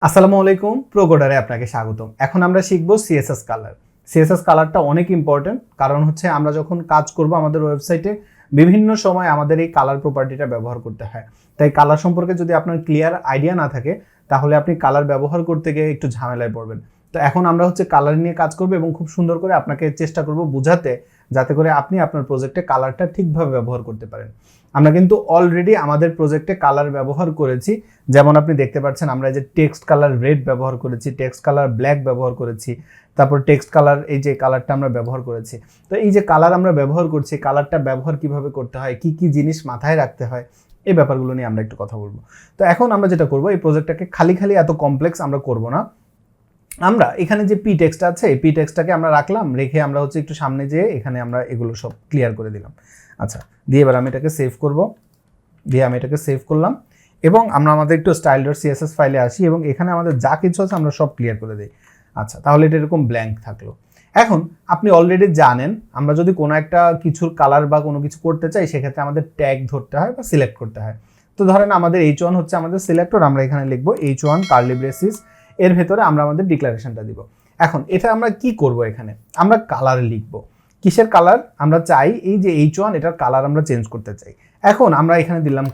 আসসালামু আলাইকুম, প্রোকোডারে আপনাকে স্বাগতম। এখন আমরা শিখব সিএসএস কালার। সিএসএস কালারটা অনেক ইম্পর্টেন্ট, কারণ হচ্ছে আমরা যখন কাজ করব আমাদের ওয়েবসাইটে বিভিন্ন সময় আমাদের এই কালার প্রপার্টিটা ব্যবহার করতে হয়। তাই কালার সম্পর্কে যদি আপনার ক্লিয়ার আইডিয়া না থাকে তাহলে আপনি কালার ব্যবহার করতে গিয়ে একটু ঝামেলায় পড়বেন। তো এখন আমরা হচ্ছে কালার নিয়ে কাজ করব এবং খুব সুন্দর করে আপনাকে চেষ্টা করব বোঝাতে, যাতে করে আপনি আপনার প্রজেক্টে কালারটা ঠিকভাবে ব্যবহার করতে পারেন। আমরা কিন্তু অলরেডি আমাদের প্রজেক্টে কালার ব্যবহার করেছি। যেমন আপনি দেখতে পাচ্ছেন আমরা যে টেক্সট কালার রেড ব্যবহার করেছি, টেক্সট কালার ব্ল্যাক ব্যবহার করেছি, তারপর টেক্সট কালার এই যে কালারটা আমরা ব্যবহার করেছি। তো এই যে কালার আমরা ব্যবহার করছি, কালারটা ব্যবহার কিভাবে করতে হয়, কি কি জিনিস মাথায় রাখতে হয়, এই ব্যাপারগুলো নিয়ে আমরা একটু কথা বলবো। তো এখন আমরা যেটা করব, এই প্রজেক্টটাকে খালি এত কমপ্লেক্স আমরা করব না। আমরা এখানে যে পি টেক্সট আছে, এই পি টেক্সটটাকে আমরা রাখলাম, রেখে আমরা হচ্ছে একটু সামনে যেয়ে এখানে আমরা এগুলো সব ক্লিয়ার করে দিলাম। আচ্ছা, দিয়ে এবার আমি এটাকে সেভ করব। দিয়ে আমি এটাকে সেভ করলাম এবং আমরা আমাদের একটু style.css ফাইলে আসি এবং এখানে আমাদের যা কিছু আছে আমরা সব ক্লিয়ার করে দিই। আচ্ছা, তাহলে এটা এরকম ব্ল্যাঙ্ক থাকলো। এখন আপনি অলরেডি জানেন আমরা যদি কোনো একটা কিছুর কালার বা কোনো কিছু করতে চাই, সেক্ষেত্রে আমাদের ট্যাগ ধরতে হয় বা সিলেক্ট করতে হয়। তো ধরেন আমাদের h1 হচ্ছে আমাদের সিলেক্টর, আমরা এখানে লিখবো h1 কার্লি ব্রেসিস, এর ভেতরে আমরা আমাদের ডিক্লারেশনটা দিব। এখন এটা আমরা কি করব, এখানে আমরা কালার লিখব। কিসের কালার? আমরা চাই এই যে h1, এটার কালার আমরা চেঞ্জ করতে চাই। এখন আমরা এখানে দিলাম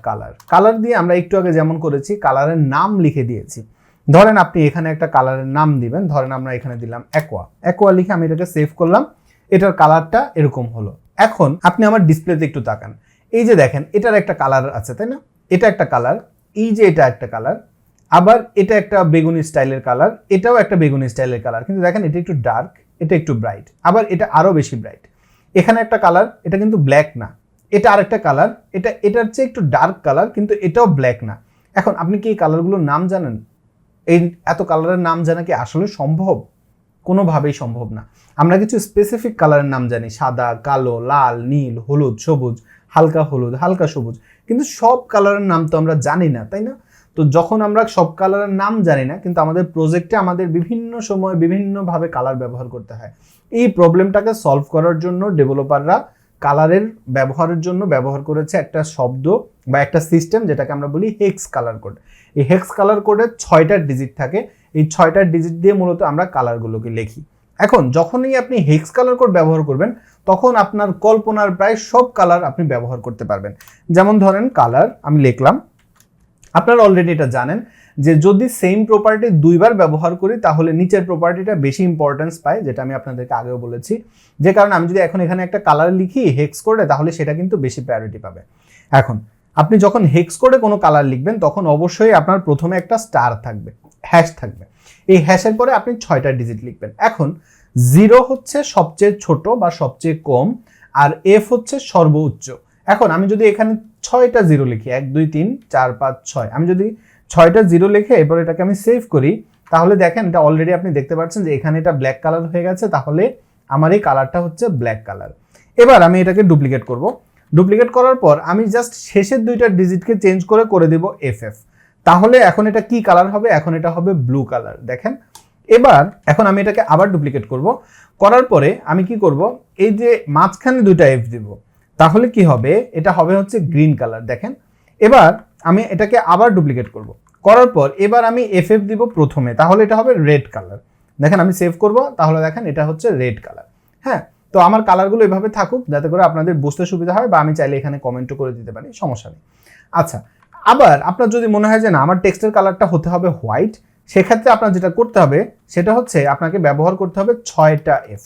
কালার দিয়ে আমরা একটু আগে যেমন করেছি কালারের নাম লিখে দিয়েছি। ধরেন আপনি এখানে একটা কালারের নাম দিবেন, ধরেন আমরা এখানে দিলাম অ্যাকোয়া লিখে আমি এটাকে সেভ করলাম। এটার কালারটা এরকম হলো। এখন আপনি আমার ডিসপ্লেতে একটু তাকান, এই যে দেখেন এটার একটা কালার আছে, তাই না? এটা একটা কালার, এই যে এটা একটা কালার, আবার এটা একটা বেগুনি স্টাইলের কালার, এটাও একটা বেগুনি স্টাইলের কালার, কিন্তু দেখেন এটা একটু ডার্ক, এটা একটু ব্রাইট, আবার এটা আরো বেশি ব্রাইট। এখানে একটা কালার, এটা কিন্তু ব্ল্যাক না, এটা আরেকটা কালার, এটার চেয়ে একটু ডার্ক কালার, কিন্তু এটাও ব্ল্যাক না। এখন আপনি কি এই কালারগুলোর নাম জানেন? এই এত কালারের নাম জানা কি আসলে সম্ভব? কোনোভাবেই সম্ভব না। আমরা কিছু স্পেসিফিক কালারের নাম জানি, সাদা, কালো, লাল, নীল, হলুদ, সবুজ, হালকা সবুজ, কিন্তু সব কালারের নাম তো আমরা জানি না, তাই না? তো যখন আমরা সব কালারের নাম জানি না, কিন্তু আমাদের প্রজেক্টে আমাদের বিভিন্ন সময় বিভিন্নভাবে কালার ব্যবহার করতে হয়। এই প্রবলেমটাকে সলভ করার জন্য ডেভেলপাররা কালারের ব্যবহারের জন্য ব্যবহার করেছে একটা শব্দ বা একটা সিস্টেম, যেটাকে আমরা বলি হেক্স কালার কোড। এই হেক্স কালার কোডের 6টা ডিজিট থাকে। এই 6টা ডিজিট দিয়ে মূলত আমরা কালারগুলোকে লিখি। এখন যখনই আপনি হেক্স কালার কোড ব্যবহার করবেন, তখন আপনার কল্পনার প্রায় সব কালার আপনি ব্যবহার করতে পারবেন। যেমন ধরেন কালার আমি লিখলাম, আপনারা অলরেডি এটা জানেন যে যদি সেম প্রপার্টি দুইবার ব্যবহার করি তাহলে নিচের প্রপার্টিটা বেশি ইম্পর্টেন্স পায়, যেটা আমি আপনাদেরকে আগেও বলেছি। যে কারণে আমি যদি এখন এখানে একটা কালার লিখি হেক্স কোডে, তাহলে সেটা কিন্তু বেশি প্রায়োরিটি পাবে। এখন আপনি যখন হেক্স কোডে কোনো কালার লিখবেন, তখন অবশ্যই আপনার প্রথমে একটা স্টার থাকবে, হ্যাশ থাকবে। এই হ্যাশের পরে আপনি 6টা ডিজিট লিখবেন। এখন 0 হচ্ছে সবচেয়ে ছোট বা সবচেয়ে কম, আর F হচ্ছে সর্বোচ্চ। এখন আমি যদি এখানে 6টা 0 লিখি, 1 2 3 4 5 6, আমি যদি 6টা 0 লিখে এরপর এটাকে আমি সেভ করি, তাহলে দেখেন এটা অলরেডি আপনি দেখতে পাচ্ছেন যে এখানে এটা ব্ল্যাক কালার হয়ে গেছে। তাহলে আমার এই কালারটা হচ্ছে ব্ল্যাক কালার। এবার আমি এটাকে ডুপ্লিকেট করব। ডুপ্লিকেট করার পর আমি জাস্ট শেষের 2টা ডিজিটকে চেঞ্জ করে দেব FF। তাহলে এখন এটা কি কালার হবে? এখন এটা হবে ব্লু কালার। দেখেন এবার এখন আমি এটাকে আবার ডুপ্লিকেট করব। করার পরে আমি কি করব, এই যে মাঝখানে 2টা F দিব, তাহলে কি হবে? এটা হবে হচ্ছে গ্রিন কালার। দেখেন এবার আমি এটাকে আবার ডুপ্লিকেট করব। করার পর এবার আমি FF দিব প্রথমে, তাহলে এটা হবে রেড কালার। দেখেন আমি সেভ করব, তাহলে দেখেন এটা হচ্ছে রেড কালার। হ্যাঁ, তো আমার কালারগুলো এভাবে থাকুক যাতে করে আপনাদের বুঝতে সুবিধা হয়, বা আমি চাইলে এখানে কমেন্টও করে দিতে পারি, সমস্যা নেই। আচ্ছা, আবার আপনার যদি মনে হয় যে না আমার টেক্সটের কালারটা হতে হবে হোয়াইট, সেক্ষেত্রে আপনার যেটা করতে হবে সেটা হচ্ছে আপনাকে ব্যবহার করতে হবে 6টা F।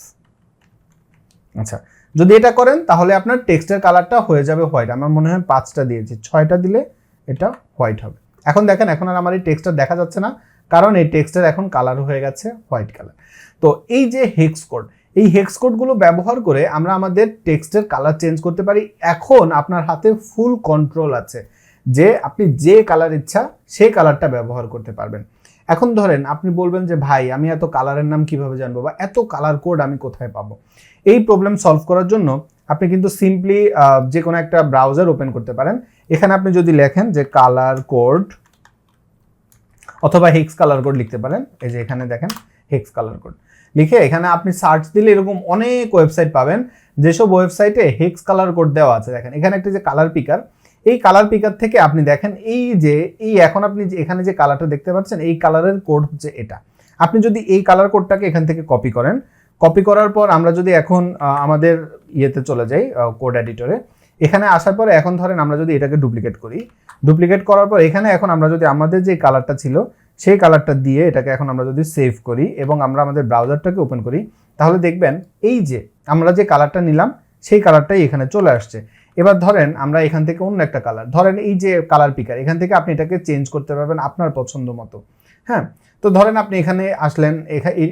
আচ্ছা, যদি এটা করেন তাহলে আপনার টেক্সটের কালারটা হয়ে যাবে হোয়াইট। আমার মনে হয় 5টা দিয়েছি, 6টা দিলে এটা হোয়াইট হবে। এখন দেখেন এখন আর আমার এই টেক্সটটা দেখা যাচ্ছে না, কারণ এই টেক্সটের এখন কালার হয়ে গেছে হোয়াইট কালার। তো এই যে হেক্স কোড, এই হেক্স কোডগুলো ব্যবহার করে আমরা আমাদের টেক্সটের কালার চেঞ্জ করতে পারি। এখন আপনার হাতে ফুল কন্ট্রোল আছে যে আপনি যে কালার ইচ্ছা সেই কালারটা ব্যবহার করতে পারবেন। এখন ধরেন আপনি বলবেন যে ভাই আমি এত কালারের নাম কিভাবে জানবো, বা এত কালার কোড আমি কোথায় পাবো? এই প্রবলেম সলভ করার জন্য আপনি কিন্তু সিম্পলি যে কোনো একটা ব্রাউজার ওপেন করতে পারেন। এখানে আপনি যদি লেখেন যে কালার কোড অথবা হেক্স কালার কোড লিখতে পারেন, এই যে এখানে দেখেন হেক্স কালার কোড লিখে এখানে আপনি সার্চ দিলে এরকম অনেক ওয়েবসাইট পাবেন যেসব ওয়েবসাইটে হেক্স কালার কোড দেওয়া আছে। দেখেন এখানে একটা যে কালার পিকার, এই কালার পিকার থেকে আপনি দেখেন এই এখন আপনি এখানে যে কালারটা দেখতে পাচ্ছেন এই কালারের কোড হচ্ছে এটা। আপনি যদি এই কালার কোডটাকে এখান থেকে কপি করেন, কপি করার পর আমরা যদি এখন আমাদের ইয়েতে চলে যাই কোড এডিটরে, এখানে আসার পরে এখন ধরেন আমরা যদি এটাকে ডুপ্লিকেট করি, ডুপ্লিকেট করার পর এখানে এখন আমরা যদি আমাদের যে কালারটা ছিল সেই কালারটা দিয়ে এটাকে এখন আমরা যদি সেভ করি এবং আমরা আমাদের ব্রাউজারটাকে ওপেন করি, তাহলে দেখবেন এই যে আমরা যে কালারটা নিলাম সেই কালারটাই এখানে চলে আসছে। এবার ধরেন আমরা এখান থেকে অন্য একটা কালার, ধরেন এই যে কালার পিকার, এখান থেকে আপনি এটাকে চেঞ্জ করতে পারবেন আপনার পছন্দ মতো। হ্যাঁ, তো ধরেন আপনি এখানে আসলেন,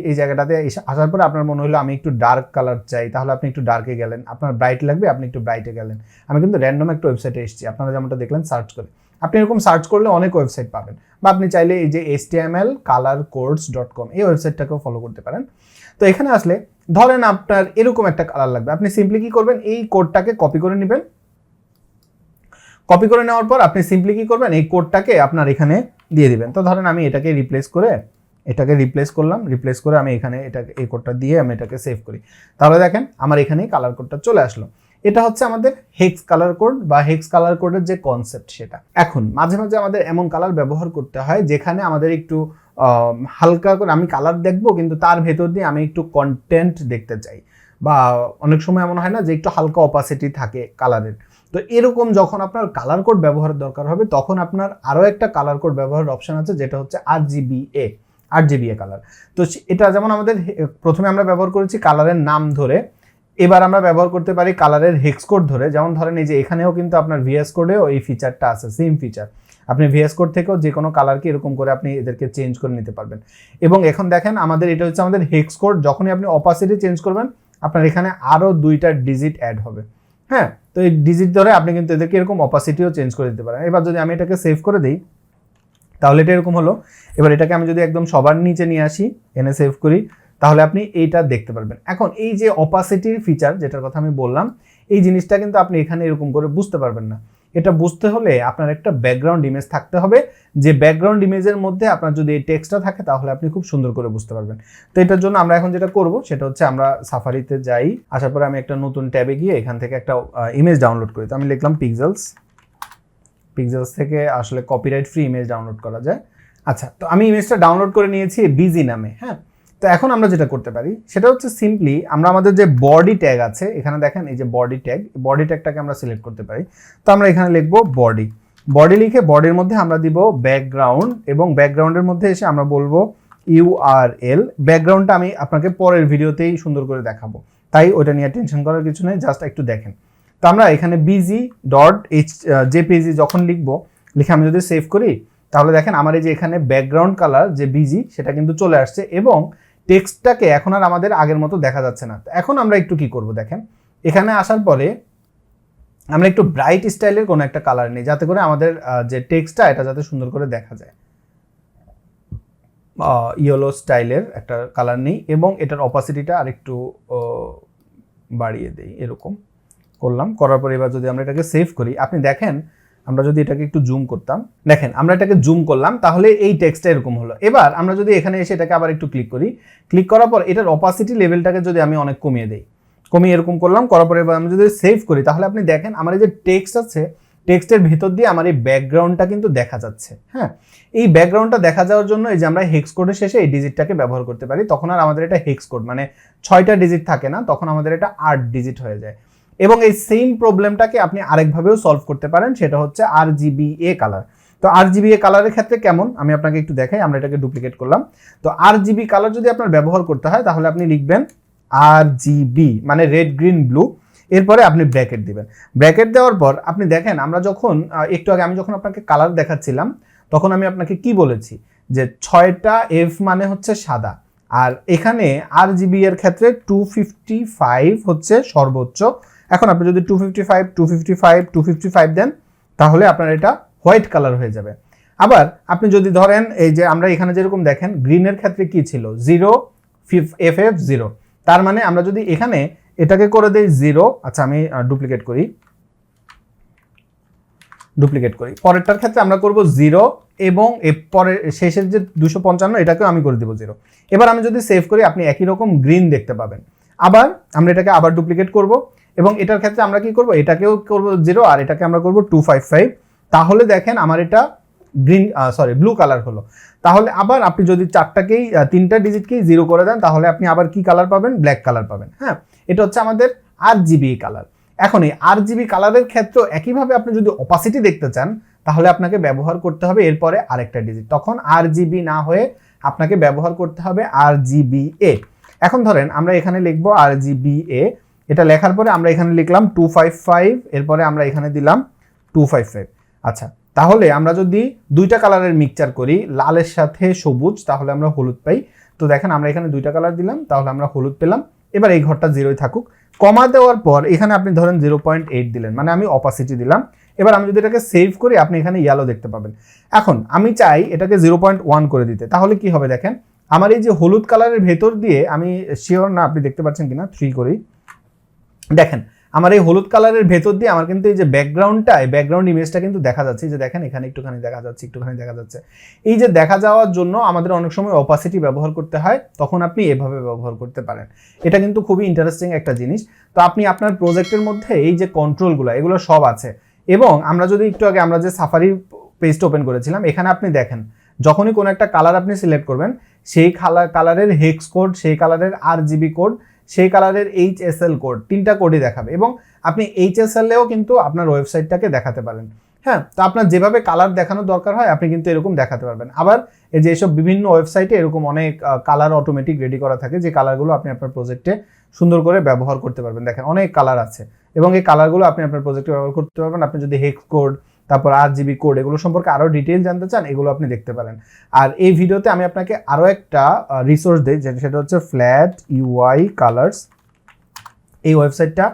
এই জায়গাটাতে আসার পরে আপনার মনে হলো আমি একটু ডার্ক কালার চাই, তাহলে আপনি একটু ডার্কে গেলেন। আপনার ব্রাইট লাগবে, আপনি একটু ব্রাইটে গেলেন। আমি কিন্তু র্যান্ডম একটা ওয়েবসাইটে এসেছি, আপনারা যেমনটা দেখলেন সার্চ করে। আপনি এরকম সার্চ করলে অনেক ওয়েবসাইট পাবেন, বা আপনি চাইলে এই যে htmlcolorcodes.com এই ওয়েবসাইটটাকেও ফলো করতে পারেন। তো এখানে আসলে ধরেন আপনার এরকম একটা কালার লাগবে, আপনি সিম্পলি কি করবেন, এই কোডটাকে কপি করে নেবেন। কপি করে নেওয়ার পর আপনি সিম্পলি কি করবেন, এই কোডটাকে আপনার এখানে দিয়ে দিবেন। তো ধরেন আমি এটাকে রিপ্লেস করলাম, রিপ্লেস করে আমি এখানে এই কোডটা দিয়ে আমি এটাকে সেভ করি। তাহলে দেখেন আমার এখানে কালার কোডটা চলে আসলো। এটা হচ্ছে আমাদের হেক্স কালার কোড বা হেক্স কালার কোডের যে কনসেপ্ট সেটা। এখন মাঝে মাঝে আমাদের এমন কালার ব্যবহার করতে হয় যেখানে আমাদের একটু হালকা করে আমি কালার দেখবো, কিন্তু তার ভেতর দিয়ে আমি একটু কন্টেন্ট দেখতে চাই, বা অনেক সময় এমন হয় না যে একটু হালকা অপাসিটি থাকে কালারের। তো এরকম যখন আপনার কালার কোড ব্যবহারের দরকার হবে, তখন আপনার আরও একটা কালার কোড ব্যবহারের অপশন আছে, যেটা হচ্ছে RGBA কালার। তো এটা যেমন আমাদের প্রথমে আমরা ব্যবহার করেছি কালারের নাম ধরে, এবার আমরা ব্যবহার করতে পারি কালারের হেক্স কোড ধরে। যেমন ধরেন এই যে এখানেও কিন্তু আপনার VS কোডেও এই ফিচারটা আছে, সেম ফিচার। আপনি VS কোড থেকেও যে কোনো কালারকে এরকম করে আপনি এদেরকে চেঞ্জ করে নিতে পারবেন। এবং এখন দেখেন আমাদের এটা হচ্ছে আমাদের হেক্স কোড, যখনই আপনি অপাসিটি চেঞ্জ করবেন আপনার এখানে আরও 2টা ডিজিট অ্যাড হবে। হ্যাঁ, তো এই ডিজিট ধরে আপনি কিন্তু এদেরকে এরকম অপাসিটিও চেঞ্জ করে দিতে পারেন। এবার যদি আমি এটাকে সেভ করে দিই, তাহলে এটা এরকম হলো। এবার এটাকে আমি যদি একদম সবার নিচে নিয়ে আসি, এনে সেভ করি, তাহলে আপনি এইটা দেখতে পারবেন। এখন এই যে অপাসিটির ফিচার যেটার কথা আমি বললাম, এই জিনিসটা কিন্তু আপনি এখানে এরকম করে বুঝতে পারবেন না। এটা বুঝতে হলে আপনার একটা ব্যাকগ্রাউন্ড ইমেজ থাকতে হবে, যে ব্যাকগ্রাউন্ড ইমেজের মধ্যে আপনার যদি এই টেক্সটটা থাকে তাহলে আপনি খুব সুন্দর করে বুঝতে পারবেন। তো এটার জন্য আমরা এখন যেটা করব সেটা হচ্ছে আমরা সাফারিতে যাই, আসার পরে আমি একটা নতুন ট্যাবে গিয়ে এখান থেকে একটা ইমেজ ডাউনলোড করি। তো আমি লিখলাম পিক্সেলস থেকে আসলে কপিরাইট ফ্রি ইমেজ ডাউনলোড করা যায়। আচ্ছা, তো আমি ইমেজটা ডাউনলোড করে নিয়েছি বিজি নামে। হ্যাঁ, তো এখন আমরা যেটা করতে পারি সেটা হচ্ছে সিম্পলি আমরা আমাদের যে বডি ট্যাগ আছে, এখানে দেখেন এই যে বডি ট্যাগটাকে আমরা সিলেক্ট করতে পারি। তো আমরা এখানে লিখবো বডি লিখে বডির মধ্যে আমরা দিব ব্যাকগ্রাউন্ড, এবং ব্যাকগ্রাউন্ডের মধ্যে এসে আমরা বলবো URL। ব্যাকগ্রাউন্ডটা আমি আপনাকে পরের ভিডিওতেই সুন্দর করে দেখাবো, তাই ওটা নিয়ে টেনশন করার কিছু নেই, জাস্ট একটু দেখেন। তো আমরা এখানে bg.jpg যখন লিখে আমি যদি সেভ করি, তাহলে দেখেন আমার এই যে এখানে ব্যাকগ্রাউন্ড কালার যে বিজি সেটা কিন্তু চলে আসছে, এবং টেক্সটটাকে এখন আর আমাদের আগের মতো দেখা যাচ্ছে না। তো এখন আমরা একটু কি করব দেখেন, এখানে আসার পরে আমরা একটু ব্রাইট স্টাইলের কোনো একটা কালার নিই, যাতে করে আমাদের যে টেক্সটটা এটা যাতে সুন্দর করে দেখা যায়। ইয়েলো স্টাইলের একটা কালার নিই এবং এটার অপাসিটিটা আরেকটু বাড়িয়ে দেই। এরকম করার পরে এবার যদি আমরা এটাকে সেভ করি, আপনি দেখেন আমরা যদি এটাকে একটু জুম করতাম, দেখেন আমরা এটাকে জুম করলাম, তাহলে এই টেক্সটটা এরকম হলো। এবার আমরা যদি এখানে এসে এটাকে আবার একটু ক্লিক করার পর এটার অপাসিটি লেভেলটাকে যদি আমি অনেক কমিয়ে দেই, এরকম করার পরে এবার আমি যদি সেভ করি, তাহলে আপনি দেখেন আমার এই যে টেক্সট আছে, টেক্সটের ভিতর দিয়ে আমার এই ব্যাকগ্রাউন্ডটা কিন্তু দেখা যাচ্ছে। হ্যাঁ, এই ব্যাকগ্রাউন্ডটা দেখা যাওয়ার জন্য এই যে আমরা হেক্স কোডের শেষে এই ডিজিটটাকে ব্যবহার করতে পারি। তখন আর আমাদের এটা হেক্স কোড মানে 6টা ডিজিট থাকে না, তখন আমাদের এটা 8 ডিজিট হয়ে যায়। এবং এই সেম প্রবলেমটাকে আপনি আরেকভাবেও সলভ করতে পারেন, সেটা হচ্ছে RGBA কালার। তো RGBA কালারের ক্ষেত্রে কেমন আমি আপনাকে একটু দেখাই। আমরা এটাকে ডুপ্লিকেট করলাম। তো RGB কালার যদি আপনার ব্যবহার করতে হয়, তাহলে আপনি লিখবেন RGB মানে রেড গ্রিন ব্লু, এরপরে আপনি ব্র্যাকেট দিবেন। ব্র্যাকেট দেওয়ার পর আপনি দেখেন আমরা যখন একটু আগে আমি যখন আপনাকে কালার দেখাচ্ছিলাম, তখন আমি আপনাকে কি বলেছি যে 6টা F মানে হচ্ছে সাদা, আর এখানে RGB এর ক্ষেত্রে 255 হচ্ছে সর্বোচ্চ। এখন আপনি যদি 255 দেন, তাহলে আপনার এটা হোয়াইট কালার হয়ে যাবে। আবার আপনি যদি ধরেন এই যে আমরা এখানে যেরকম দেখেন গ্রিনের ক্ষেত্রে কি ছিল 0FF0, তার মানে আমরা যদি এখানে এটাকে করে দেই 0, আচ্ছা আমি ডুপ্লিকেট করি, পরেরটার ক্ষেত্রে আমরা করব 0 এবং পরের শেষের যে 255 এটাকেও আমি করে দেব 0। এবার আমি যদি সেভ করি, আপনি একই রকম গ্রিন দেখতে পাবেন। আবার আমরা এটাকে আবার ডুপ্লিকেট করব এবং এটার ক্ষেত্রে আমরা কি করব, এটাকেও করব 0 আর এটাকে আমরা করব 255। তাহলে দেখেন আমার এটা ব্লু কালার হলো। তাহলে আবার আপনি যদি তিনটা ডিজিটকেই 0 করে দেন তাহলে আপনি আবার কি কালার পাবেন, ব্ল্যাক কালার পাবেন। হ্যাঁ, এটা হচ্ছে আমাদের RGB কালার। এখন এই RGB কালারের ক্ষেত্রে একইভাবে আপনি যদি অপাসিটি দেখতে চান তাহলে আপনাকে ব্যবহার করতে হবে এরপরে আরেকটা ডিজিট, তখন RGB না হয়ে আপনাকে ব্যবহার করতে হবে RGBA। এখন ধরেন আমরা এখানে লিখবো RGBA, এটা লেখার পরে আমরা এখানে লিখলাম 255, এরপরে আমরা এখানে দিলাম 255। আচ্ছা, তাহলে আমরা যদি দুইটা কালারের মিক্সচার করি, লালের সাথে সবুজ, তাহলে আমরা হলুদ পাই। তো দেখেন আমরা এখানে দুইটা কালার দিলাম, তাহলে আমরা হলুদ পেলাম। এবার এই ঘরটা 0ই থাকুক। কমা দেওয়ার পর এখানে আপনি ধরেন 0.8 দিলেন, মানে আমি অপাসিটি দিলাম। এবার আমি যদি এটাকে সেভ করি আপনি এখানে ইয়েলো দেখতে পাবেন। এখন আমি চাই এটাকে 0.1 করে দিতে, তাহলে কি হবে দেখেন, আমার এই যে হলুদ কালারের ভেতর দিয়ে, আমি শিওর না আপনি দেখতে পাচ্ছেন কিনা, 3 করি, দেখেন আমার এই হলুদ কালারের ভেতর দিয়ে আমার কিন্তু এই যে ব্যাকগ্রাউন্ডটা, এই ব্যাকগ্রাউন্ড ইমেজটা কিন্তু দেখা যাচ্ছে। যে দেখেন এখানে একটুখানি দেখা যাচ্ছে, একটুখানি দেখা যাচ্ছে। এই যে দেখা যাওয়ার জন্য আমাদের অনেক সময় অপাসিটি ব্যবহার করতে হয়, তখন আপনি এভাবে ব্যবহার করতে পারেন। এটা কিন্তু খুবই ইন্টারেস্টিং একটা জিনিস। তো আপনি আপনার প্রজেক্টের মধ্যে এই যে কন্ট্রোলগুলো, এগুলো সব আছে। এবং আমরা যদি একটু আগে আমরা যে সাফারি পেজটা ওপেন করেছিলাম, এখানে আপনি দেখেন যখনই কোনো একটা কালার আপনি সিলেক্ট করবেন, সেই কালারের হেক্স কোড, সেই কালারের RGB কোড, সেই কালারের HSL কোড, 3টা কোডই দেখাবে। এবং আপনি HSL-এও কিন্তু আপনার ওয়েবসাইটটাকে দেখাতে পারেন। হ্যাঁ, তো আপনার যেভাবে কালার দেখানোর দরকার হয় আপনি কিন্তু এরকম দেখাতে পারবেন। আবার এই যে এইসব বিভিন্ন ওয়েবসাইটে এরকম অনেক কালার অটোমেটিক রেডি করা থাকে, যে কালারগুলো আপনি আপনার প্রজেক্টে সুন্দর করে ব্যবহার করতে পারবেন। দেখেন অনেক কালার আছে এবং এই কালারগুলো আপনি আপনার প্রজেক্টে ব্যবহার করতে পারবেন। আপনি যদি হেক্স কোড, তারপর RGB কোড, এগুলো সম্পর্কে আরও ডিটেইল জানতে চান, এগুলো আপনি দেখতে পারেন। আর এই ভিডিওতে আমি আপনাকে আরও একটা রিসোর্স দিই, সেটা হচ্ছে ফ্ল্যাট UI কালার্স। এই ওয়েবসাইটটা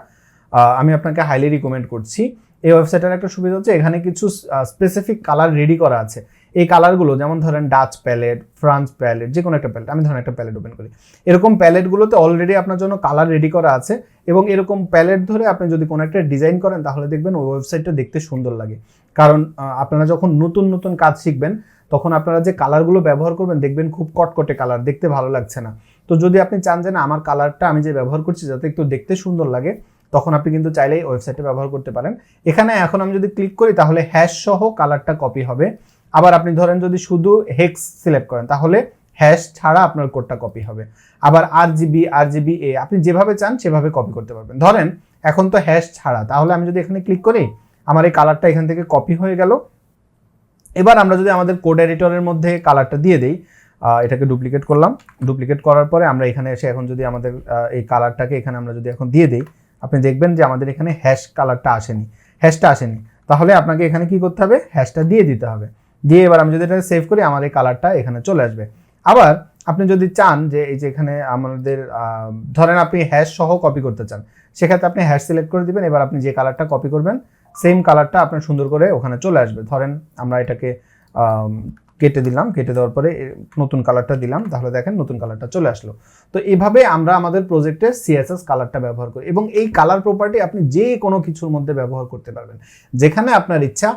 আমি আপনাকে হাইলি রিকমেন্ড করছি। এই ওয়েবসাইটের একটা সুবিধা হচ্ছে এখানে কিছু স্পেসিফিক কালার রেডি করা আছে। এই কালারগুলো যেমন ধরেন ডাচ প্যালেট, ফ্রান্স প্যালেট, যে কোনো একটা প্যালেট, আমি ধরেন একটা প্যালেট ওপেন করি, এরকম প্যালেটগুলোতে অলরেডি আপনার জন্য কালার রেডি করা আছে। এবং এরকম প্যালেট ধরে আপনি যদি কোনো একটা ডিজাইন করেন তাহলে দেখবেন ওই ওয়েবসাইটটা দেখতে সুন্দর লাগে। কারণ আপনারা যখন নতুন নতুন কাজ শিখবেন তখন আপনারা যে কালারগুলো ব্যবহার করবেন দেখবেন খুব কটকটে কালার, দেখতে ভালো লাগছে না। তো যদি আপনি চান যে না আমার কালারটা আমি যে ব্যবহার করছি যাতে একটু দেখতে সুন্দর লাগে, তখন আপনি কিন্তু চাইলেই ওয়েবসাইটে ব্যবহার করতে পারেন। এখানে এখন আমি যদি ক্লিক করি তাহলে হ্যাশ সহ কালারটা কপি হবে। আবার আপনি ধরেন যদি শুধু হেক্স সিলেক্ট করেন তাহলে হ্যাশ ছাড়া আপনার কোডটা কপি হবে। আবার RGBA আপনি যেভাবে চান সেভাবে কপি করতে পারবেন। ধরেন এখন তো হ্যাশ ছাড়া, তাহলে আমি যদি এখানে ক্লিক করি আমার এই কালারটা এখান থেকে কপি হয়ে গেল। এবার আমরা যদি আমাদের কোড এডিটরের মধ্যে কালারটা দিয়ে দেই, এটাকে ডুপ্লিকেট করলাম, ডুপ্লিকেট করার পরে আমরা এখানে এসে এখন যদি আমাদের এই কালারটাকে এখানে আমরা যদি এখন দিয়ে দিই, আপনি দেখবেন যে আমাদের এখানে হ্যাশ কালারটা আসেনি, হ্যাশটা আসেনি। তাহলে আপনাকে এখানে কি করতে হবে, হ্যাশটা দিয়ে দিতে হবে। দিয়ে এবার আমি যদি এটা সেভ করি আমার এই কালারটা এখানে চলে আসবে। আবার আপনি যদি চান যে এই যে এখানে আমাদের ধরেন আপনি হ্যাশ সহ কপি করতে চান, সেক্ষেত্রে আপনি হ্যাশ সিলেক্ট করে দিবেন। এবার আপনি যে কালারটা কপি করবেন সেম কালারটা আপনার সুন্দর করে ওখানে চলে আসবে। ধরেন আমরা এটাকে কেটে দিলাম, কেটে দেওয়ার পরে নতুন কালারটা দিলাম, তাহলে দেখেন নতুন কালারটা চলে আসলো। তো এইভাবে আমরা আমাদের প্রজেক্টে CSS কালারটা ব্যবহার করি। এবং এই কালার প্রপার্টি আপনি যে কোনো কিছুর মধ্যে ব্যবহার করতে পারবেন, যেখানে আপনার ইচ্ছা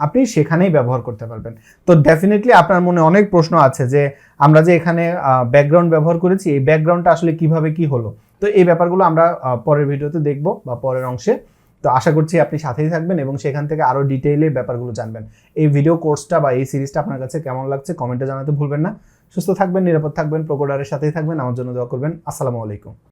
আপনি সেখানেই ব্যবহার করতে পারবেন। তো ডেফিনেটলি আপনার মনে অনেক প্রশ্ন আছে যে আমরা যে এখানে ব্যাকগ্রাউন্ড ব্যবহার করেছি, এই ব্যাকগ্রাউন্ডটা আসলে কিভাবে কি হলো। তো এই ব্যাপারগুলো আমরা পরের ভিডিওতে দেখব বা পরের অংশে। তো আশা করছি আপনি সাথেই থাকবেন এবং সেখান থেকে আরও ডিটেইলে ব্যাপারগুলো জানবেন। এই ভিডিও কোর্সটা বা এই সিরিজটা আপনার কাছে কেমন লাগছে কমেন্টে জানাতে ভুলবেন না। সুস্থ থাকবেন, নিরাপদ থাকবেন, প্রোকোডারের সাথেই থাকবেন, আমার জন্য দোয়া করবেন। আসসালামু আলাইকুম।